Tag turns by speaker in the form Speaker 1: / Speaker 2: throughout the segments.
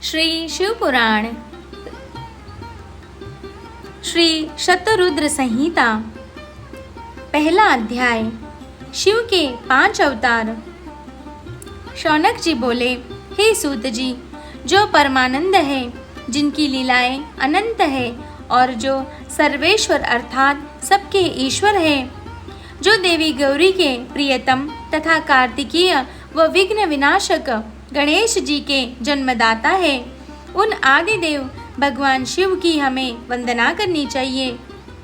Speaker 1: श्री शिव पुराण श्री शतरुद्र संहिता। पहला अध्याय। शिव के 5 अवतार। शौनक जी बोले, हे सूत जी, जो परमानंद है, जिनकी लीलाएं अनंत है और जो सर्वेश्वर अर्थात सबके ईश्वर है, जो देवी गौरी के प्रियतम तथा कार्तिकीय व विघ्न विनाशक गणेश जी के जन्मदाता है, उन आदि देव भगवान शिव की हमें वंदना करनी चाहिए।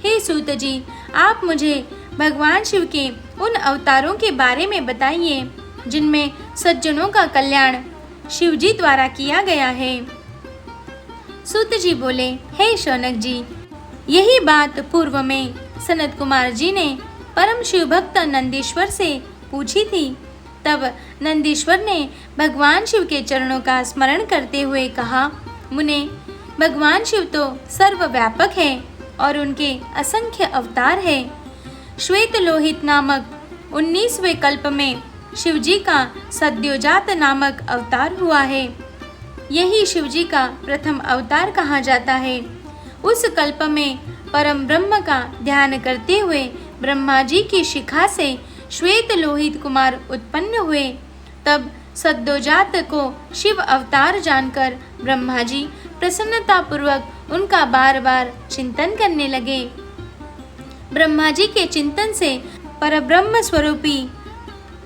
Speaker 1: हे सूत जी, आप मुझे भगवान शिव के उन अवतारों के बारे में बताइए जिनमें सज्जनों का कल्याण शिव जी द्वारा किया गया है। सूत जी बोले, हे शौनक जी, यही बात पूर्व में सनत कुमार जी ने परम शिव भक्त नंदीश्वर से पूछी थी। तब नंदीश्वर ने भगवान शिव के चरणों का स्मरण करते हुए कहा, मुने, भगवान शिव तो सर्वव्यापक है और उनके असंख्य अवतार है। श्वेत लोहित नामक 19वें कल्प में शिव जी का सद्योजात नामक अवतार हुआ है। यही शिव जी का प्रथम अवतार कहा जाता है। उस कल्प में परम ब्रह्म का ध्यान करते हुए ब्रह्मा जी की शिखा से श्वेत लोहित कुमार उत्पन्न हुए। तब सद्योजात को शिव अवतार जानकर ब्रह्मा जी प्रसन्नता पूर्वक उनका बार बार चिंतन करने लगे। ब्रह्मा जी के चिंतन से परब्रह्म स्वरूपी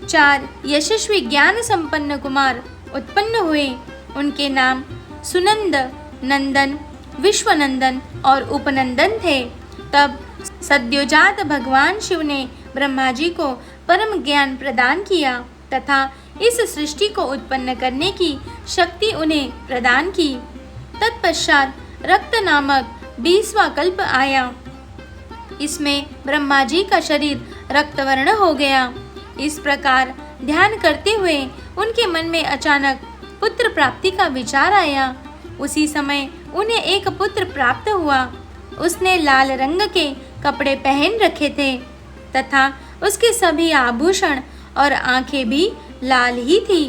Speaker 1: 4 यशस्वी ज्ञान संपन्न कुमार उत्पन्न हुए। उनके नाम सुनंद, नंदन, विश्वनंदन और उपनंदन थे। तब सद्योजात भगवान शिव ने ब्रह्मा जी को परम ज्ञान प्रदान किया तथा इस सृष्टि को उत्पन्न करने की शक्ति उन्हें प्रदान की। तत्पश्चात रक्त नामक 20वां कल्प आया। इसमें ब्रह्मा जी का शरीर रक्तवर्ण हो गया। इस प्रकार ध्यान करते हुए उनके मन में अचानक पुत्र प्राप्ति का विचार आया। उसी समय उन्हें एक पुत्र प्राप्त हुआ। उसने लाल रंग के कपड़े पहन रखे थे तथा उसके सभी आभूषण और आंखें भी लाल ही थी।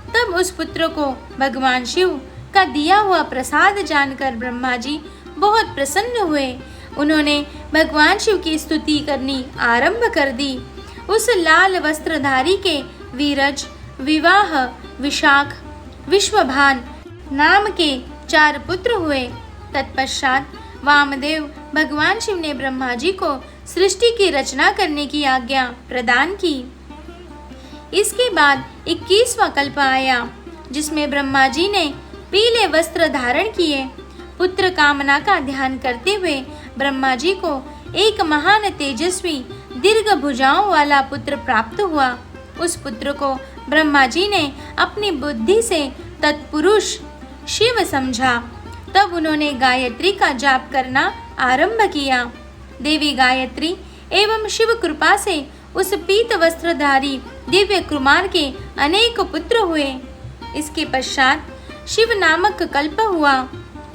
Speaker 1: तब उस पुत्र को भगवान शिव का दिया हुआ प्रसाद जानकर ब्रह्मा जी बहुत प्रसन्न हुए। उन्होंने भगवान शिव की स्तुति करनी आरंभ कर दी। उस लाल वस्त्रधारी के वीरज, विवाह, विशाख, विश्वभान नाम के 4 पुत्र हुए। तत्पश्चात वामदेव भगवान शिव ने ब्रह्मा जी को सृष्टि की रचना करने की आज्ञा प्रदान की। इसके बाद 21वां कल्प आया, जिसमें ब्रह्मा जी ने पीले वस्त्र धारण किए। पुत्र कामना का ध्यान करते हुए ब्रह्मा जी को एक महान तेजस्वी दीर्घ भुजाओं वाला पुत्र प्राप्त हुआ। उस पुत्र को ब्रह्मा जी ने अपनी बुद्धि से तत्पुरुष शिव समझा। तब उन्होंने गायत्री का जाप करना आरंभ किया। देवी गायत्री एवं शिव कृपा से उस पीत वस्त्रधारी दिव्य कुमार के अनेक पुत्र हुए। इसके पश्चात शिव नामक कल्प हुआ।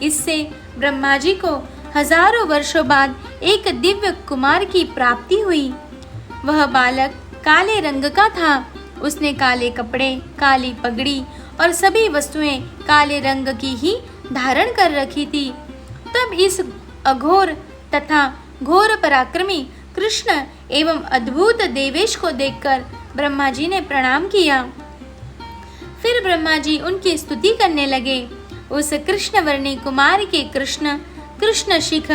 Speaker 1: इससे ब्रह्मा जी को हजारों वर्षों बाद एक दिव्य कुमार की प्राप्ति हुई। वह बालक काले रंग का था। उसने काले कपड़े, काली पगड़ी और सभी वस्तुएं काले रंग की ही धारण कर रखी थी। तब इस अघोर तथा घोर पराक्रमी कृष्ण एवं अद्भुत देवेश को देखकर ब्रह्मा जी ने प्रणाम किया। फिर ब्रह्मा जी उनकी स्तुति करने लगे। उस कृष्णवर्णी कुमार के कृष्ण, कृष्णशिख,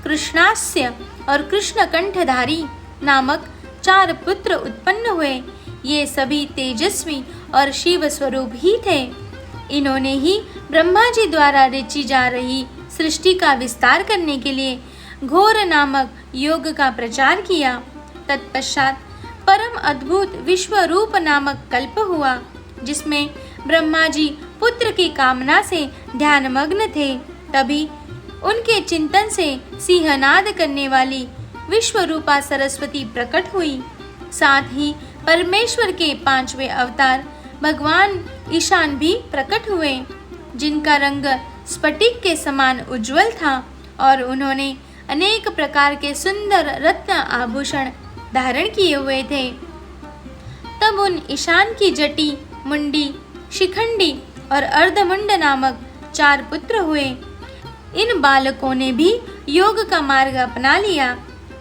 Speaker 1: कृष्णास्य और कृष्ण कंठधारी नामक 4 पुत्र उत्पन्न हुए। ये सभी तेजस्वी और शिव स्वरूप ही थे। इन्होंने ही ब्रह्मा जी द्वारा रची जा रही सृष्टि का विस्तार करने के लिए घोर नामक योग का प्रचार किया। तत्पश्चात परम अद्भुत विश्व रूप नामक कल्प हुआ, जिसमें ब्रह्मा जी पुत्र की कामना से ध्यानमग्न थे। तभी उनके चिंतन से सिंहनाद करने वाली विश्वरूपा सरस्वती प्रकट हुई। साथ ही परमेश्वर के 5वें अवतार भगवान ईशान भी प्रकट हुए, जिनका रंग स्फटिक के समान उज्जवल था और उन्होंने अनेक प्रकार के सुंदर रत्न आभूषण धारण किए हुए थे। तब उन ईशान की जटी, मुंडी, शिखंडी और अर्धमुंड नामक 4 पुत्र हुए। इन बालकों ने भी योग का मार्ग अपना लिया।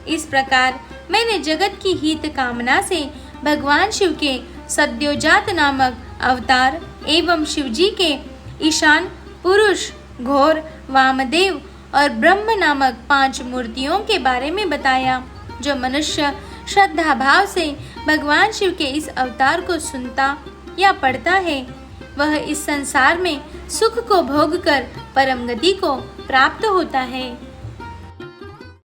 Speaker 1: इस प्रकार मैंने जगत की हित कामना से भगवान शिव के सद्योजात नामक अवतार एवं शिवजी के ईशान पुरुष, घोर, वामदेव और ब्रह्म नामक 5 मूर्तियों के बारे में बताया। जो मनुष्य श्रद्धा भाव से भगवान शिव के इस अवतार को सुनता या पढ़ता है, वह इस संसार में सुख को भोग कर परम गति को प्राप्त होता है।